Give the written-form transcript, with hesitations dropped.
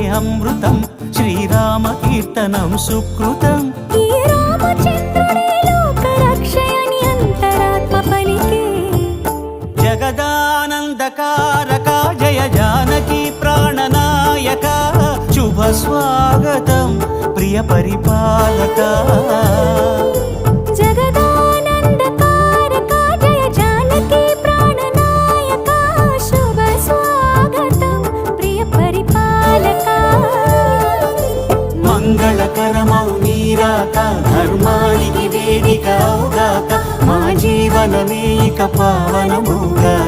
అమృతం శ్రీరామ కీర్తనం సుకృతం. ఈ రామచంద్రుడే లోకరక్షయని అంతరాత్మ పలికే. జగదానందకారక జయ జానకి ప్రాణనాయక శుభ స్వాగతం ప్రియ పరిపాలక. జగదానందకారక జయ జానకి ప్రాణనాయక శుభ స్వాగతం ప్రియ పరిపాలక. మంగళకరమౌ నీరాక ధర్మానికి వేదిక అవుగాక మా జీవనమే ఇక పావనముగాక.